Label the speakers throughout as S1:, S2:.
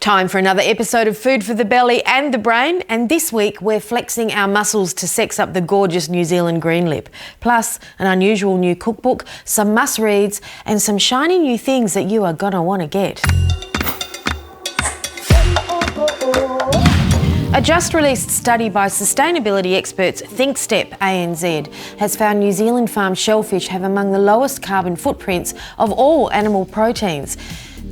S1: Time for another episode of Food for the Belly and the Brain, and this week we're flexing our muscles to sex up the gorgeous New Zealand green lip, plus an unusual new cookbook, some must-reads and some shiny new things that you are gonna want to get. A just-released study by sustainability experts thinkstep-anz has found New Zealand farmed shellfish have among the lowest carbon footprints of all animal proteins,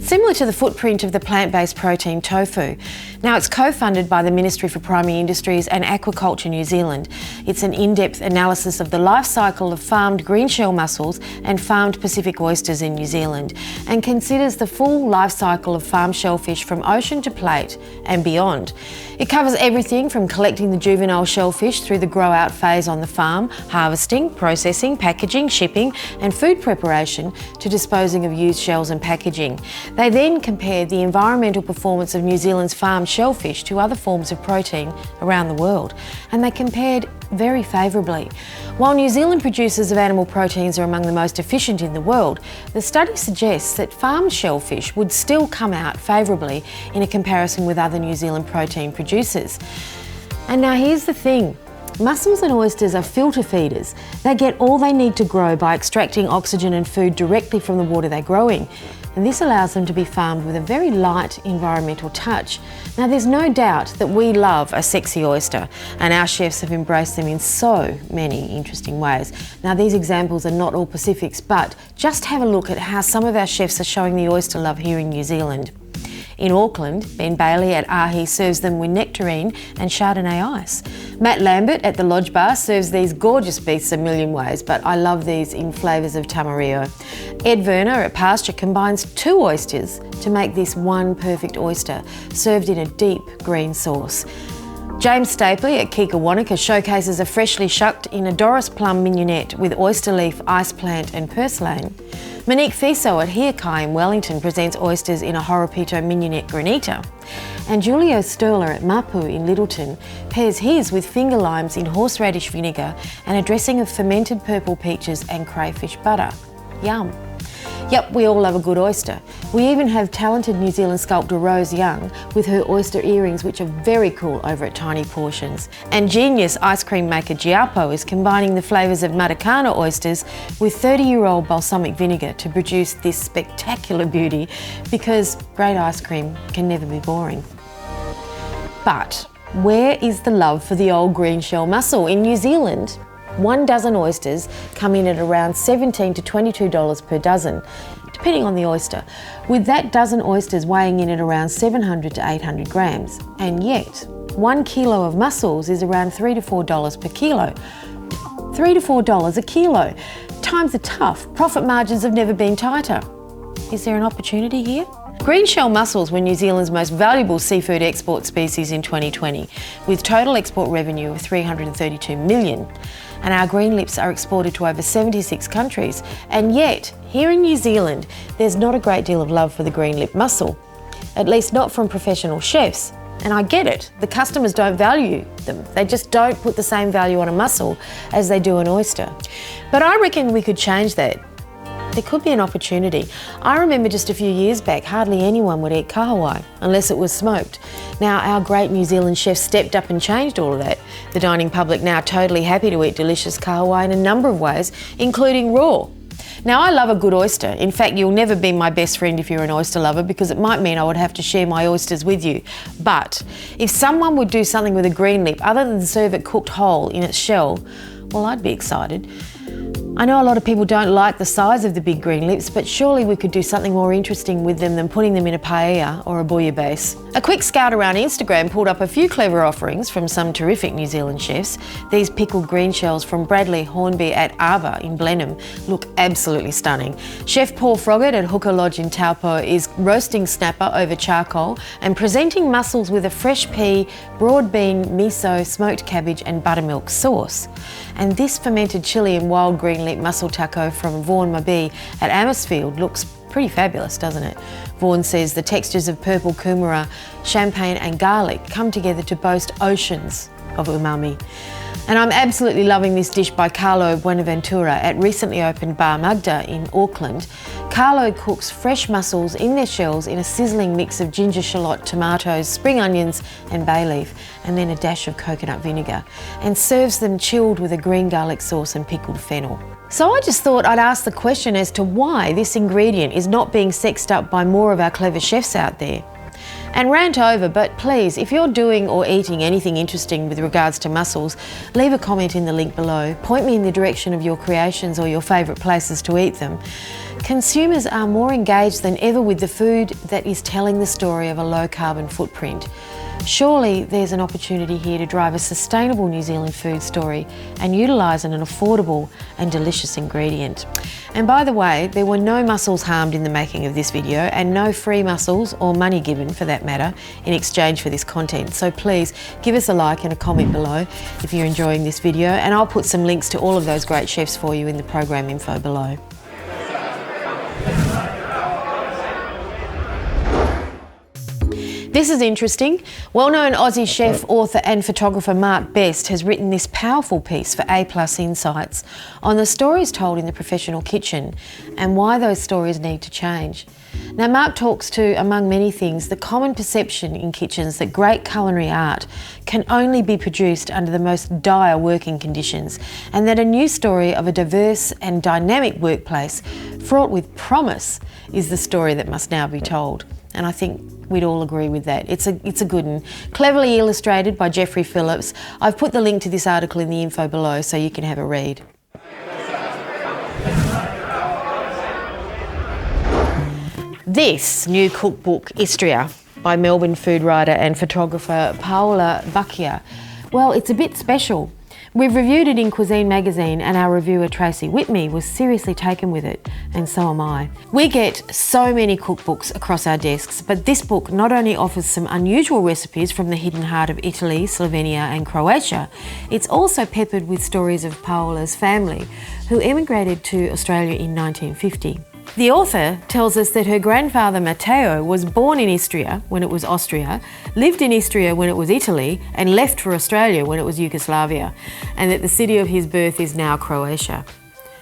S1: similar to the footprint of the plant-based protein tofu. Now, it's co-funded by the Ministry for Primary Industries and Aquaculture New Zealand. It's an in-depth analysis of the life cycle of farmed green shell mussels and farmed Pacific oysters in New Zealand, and considers the full life cycle of farmed shellfish from ocean to plate and beyond. It covers everything from collecting the juvenile shellfish through the grow-out phase on the farm, harvesting, processing, packaging, shipping and food preparation, to disposing of used shells and packaging. They then compared the environmental performance of New Zealand's farmed shellfish to other forms of protein around the world, and they compared very favourably. While New Zealand producers of animal proteins are among the most efficient in the world, the study suggests that farmed shellfish would still come out favourably in a comparison with other New Zealand protein producers. And now here's the thing. Mussels and oysters are filter feeders. They get all they need to grow by extracting oxygen and food directly from the water they grow in. And this allows them to be farmed with a very light environmental touch. Now, there's no doubt that we love a sexy oyster, and our chefs have embraced them in so many interesting ways. Now, these examples are not all Pacifics, but just have a look at how some of our chefs are showing the oyster love here in New Zealand. In Auckland, Ben Bailey at Ahi serves them with nectarine and Chardonnay ice. Matt Lambert at the Lodge Bar serves these gorgeous beasts a million ways, but I love these in flavours of Tamarillo. Ed Werner at Pasture combines 2 oysters to make this one perfect oyster, served in a deep green sauce. James Stapley at Kika Wanaka showcases a freshly shucked in a Doris plum mignonette with oyster leaf, ice plant and purslane. Monique Fiso at Hiakai in Wellington presents oysters in a Horopito mignonette granita. And Julio Sterler at Mapu in Littleton pairs his with finger limes in horseradish vinegar and a dressing of fermented purple peaches and crayfish butter. Yum. Yep, we all love a good oyster. We even have talented New Zealand sculptor Rose Young with her oyster earrings, which are very cool over at Tiny Portions. And genius ice cream maker Giappo is combining the flavours of Matakana oysters with 30-year-old balsamic vinegar to produce this spectacular beauty, because great ice cream can never be boring. But where is the love for the old green shell mussel? In New Zealand, 1 dozen oysters come in at around $17 to $22 per dozen, depending on the oyster, with that dozen oysters weighing in at around 700 to 800 grams. And yet, 1 kilo of mussels is around $3 to $4 per kilo. $3 to $4 a kilo. Times are tough. Profit margins have never been tighter. Is there an opportunity here? Green shell mussels were New Zealand's most valuable seafood export species in 2020, with total export revenue of $332 million. And our green lips are exported to over 76 countries. And yet, here in New Zealand, there's not a great deal of love for the green lip mussel, at least not from professional chefs. And I get it, the customers don't value them. They just don't put the same value on a mussel as they do an oyster. But I reckon we could change that. There could be an opportunity. I remember just a few years back, hardly anyone would eat kahawai unless it was smoked. Now, our great New Zealand chefs stepped up and changed all of that. The dining public now totally happy to eat delicious kahawai in a number of ways, including raw. Now, I love a good oyster. In fact, you'll never be my best friend if you're an oyster lover, because it might mean I would have to share my oysters with you. But if someone would do something with a green lip other than serve it cooked whole in its shell, well, I'd be excited. I know a lot of people don't like the size of the big green lips, but surely we could do something more interesting with them than putting them in a paella or a bouillabaisse. A quick scout around Instagram pulled up a few clever offerings from some terrific New Zealand chefs. These pickled green shells from Bradley Hornby at Ava in Blenheim look absolutely stunning. Chef Paul Froggatt at Hooker Lodge in Taupo is roasting snapper over charcoal and presenting mussels with a fresh pea, broad bean, miso, smoked cabbage and buttermilk sauce. And this fermented chilli and wild green lip mussel taco from Vaughan Mabi at Amersfield looks pretty fabulous, doesn't it? Vaughan says the textures of purple kumara, champagne and garlic come together to boast oceans of umami. And I'm absolutely loving this dish by Carlo Buenaventura at recently opened Bar Magda in Auckland. Carlo cooks fresh mussels in their shells in a sizzling mix of ginger shallot, tomatoes, spring onions and bay leaf, and then a dash of coconut vinegar, and serves them chilled with a green garlic sauce and pickled fennel. So I just thought I'd ask the question as to why this ingredient is not being sexed up by more of our clever chefs out there. And rant over, but please, if you're doing or eating anything interesting with regards to mussels, leave a comment in the link below. Point me in the direction of your creations or your favourite places to eat them. Consumers are more engaged than ever with the food that is telling the story of a low carbon footprint. Surely there's an opportunity here to drive a sustainable New Zealand food story and utilise an affordable and delicious ingredient. And by the way, there were no mussels harmed in the making of this video, and no free mussels, or money given for that matter, in exchange for this content. So please give us a like and a comment below if you're enjoying this video, and I'll put some links to all of those great chefs for you in the program info below. This is interesting. Well-known Aussie chef, author and photographer Mark Best has written this powerful piece for A+ Insights on the stories told in the professional kitchen and why those stories need to change. Now, Mark talks to, among many things, the common perception in kitchens that great culinary art can only be produced under the most dire working conditions, and that a new story of a diverse and dynamic workplace fraught with promise is the story that must now be told. And I think we'd all agree with that. It's a good one. Cleverly illustrated by Jeffrey Phillips. I've put the link to this article in the info below so you can have a read. This new cookbook, Istria, by Melbourne food writer and photographer Paola Bacchia, well, it's a bit special. We've reviewed it in Cuisine magazine, and our reviewer Tracy Whitney was seriously taken with it, and so am I. We get so many cookbooks across our desks, but this book not only offers some unusual recipes from the hidden heart of Italy, Slovenia and Croatia, it's also peppered with stories of Paola's family, who emigrated to Australia in 1950. The author tells us that her grandfather Matteo was born in Istria when it was Austria, lived in Istria when it was Italy, and left for Australia when it was Yugoslavia, and that the city of his birth is now Croatia.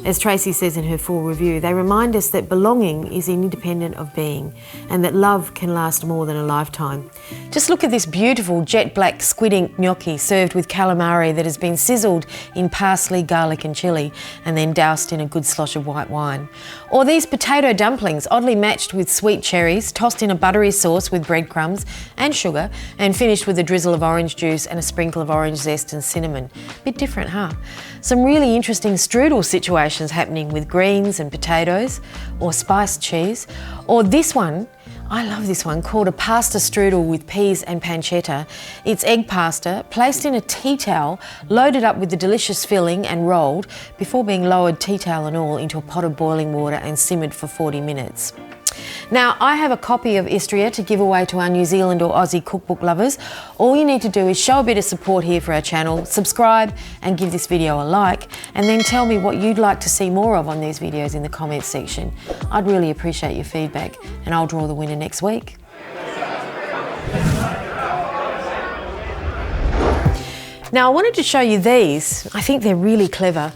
S1: As Tracy says in her full review, they remind us that belonging is independent of being, and that love can last more than a lifetime. Just look at this beautiful jet black squid ink gnocchi served with calamari that has been sizzled in parsley, garlic and chilli, and then doused in a good slosh of white wine. Or these potato dumplings, oddly matched with sweet cherries, tossed in a buttery sauce with breadcrumbs and sugar, and finished with a drizzle of orange juice and a sprinkle of orange zest and cinnamon. Bit different, huh? Some really interesting strudel situations happening with greens and potatoes, or spiced cheese. Or this one, I love this one, called a pasta strudel with peas and pancetta. It's egg pasta placed in a tea towel, loaded up with the delicious filling and rolled before being lowered, tea towel and all, into a pot of boiling water and simmered for 40 minutes. Now, I have a copy of Istria to give away to our New Zealand or Aussie cookbook lovers. All you need to do is show a bit of support here for our channel, subscribe and give this video a like, and then tell me what you'd like to see more of on these videos in the comments section. I'd really appreciate your feedback, and I'll draw the winner next week. Now, I wanted to show you these. I think they're really clever.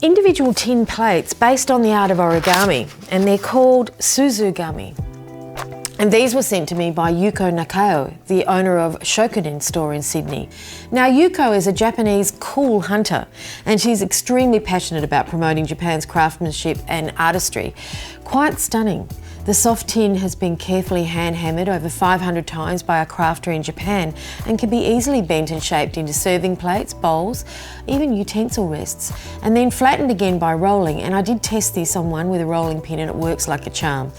S1: Individual tin plates based on the art of origami, and they're called suzugami. And these were sent to me by Yuko Nakao, the owner of Shokunin store in Sydney. Now, Yuko is a Japanese cool hunter, and she's extremely passionate about promoting Japan's craftsmanship and artistry. Quite stunning. The soft tin has been carefully hand-hammered over 500 times by a crafter in Japan and can be easily bent and shaped into serving plates, bowls, even utensil rests, and then flattened again by rolling. And I did test this on one with a rolling pin, and it works like a charm.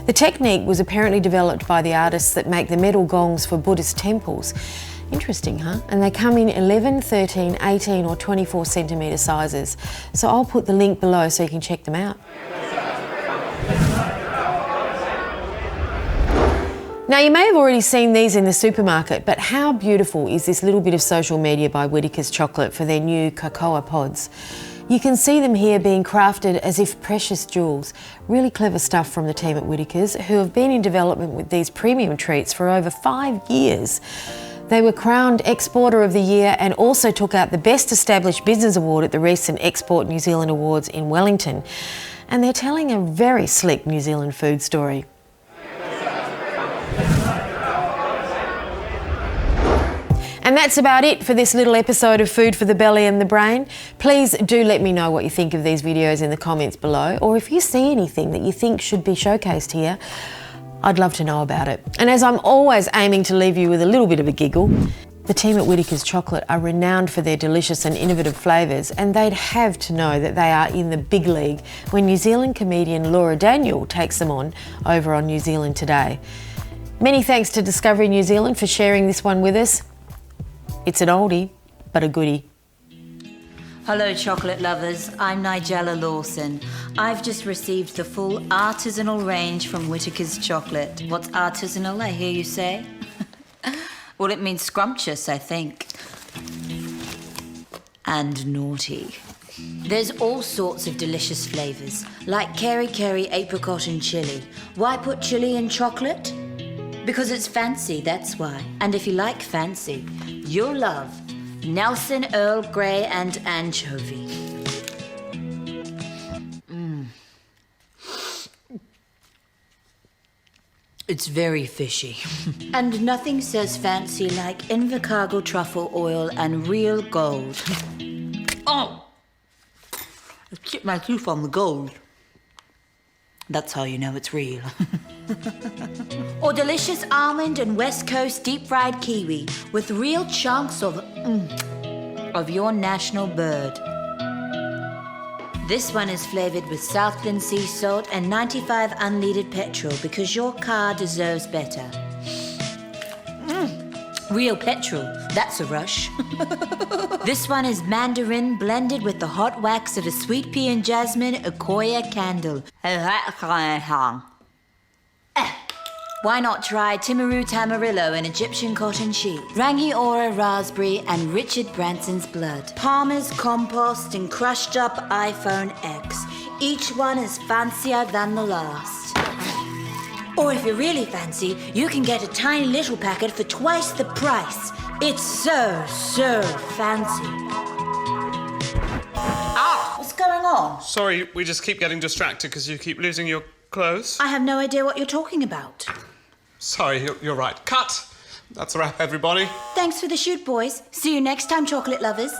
S1: The technique was apparently developed by the artists that make the metal gongs for Buddhist temples. Interesting, huh? And they come in 11, 13, 18 or 24 centimetre sizes. So I'll put the link below so you can check them out. Now, you may have already seen these in the supermarket, but how beautiful is this little bit of social media by Whittaker's Chocolate for their new cocoa pods? You can see them here being crafted as if precious jewels. Really clever stuff from the team at Whittaker's, who have been in development with these premium treats for over 5 years. They were crowned Exporter of the Year and also took out the Best Established Business Award at the recent Export New Zealand Awards in Wellington. And they're telling a very slick New Zealand food story. And that's about it for this little episode of Food for the Belly and the Brain. Please do let me know what you think of these videos in the comments below, or if you see anything that you think should be showcased here, I'd love to know about it. And as I'm always aiming to leave you with a little bit of a giggle, the team at Whittaker's Chocolate are renowned for their delicious and innovative flavours, and they'd have to know that they are in the big league when New Zealand comedian Laura Daniel takes them on over on New Zealand Today. Many thanks to Discovery New Zealand for sharing this one with us. It's an oldie, but a goodie.
S2: Hello chocolate lovers, I'm Nigella Lawson. I've just received the full artisanal range from Whittaker's Chocolate. What's artisanal, I hear you say? Well, it means scrumptious, I think. And naughty. There's all sorts of delicious flavours, like curry, apricot and chilli. Why put chilli in chocolate? Because it's fancy, that's why. And if you like fancy, you'll love Nelson, Earl Grey and anchovy. It's very fishy. And nothing says fancy like Invercargill truffle oil and real gold. Oh! I chipped my tooth on the gold. That's how you know it's real. Or delicious almond and West Coast deep-fried kiwi with real chunks of your national bird. This one is flavoured with Southland sea salt and 95 unleaded petrol because your car deserves better. Real petrol, that's a rush. This one is mandarin blended with the hot wax of a sweet pea and jasmine Akoya candle. Why not try Timaru Tamarillo and Egyptian cotton sheep, Rangi Ora raspberry and Richard Branson's blood, Palmer's compost and crushed up iPhone X. Each one is fancier than the last. Or if you're really fancy, you can get a tiny little packet for twice the price. It's so fancy. Ah, what's going on?
S3: Sorry, we just keep getting distracted because you keep losing your clothes.
S2: I have no idea what you're talking about.
S3: Sorry, you're right. Cut! That's a wrap, everybody.
S2: Thanks for the shoot, boys. See you next time, chocolate lovers.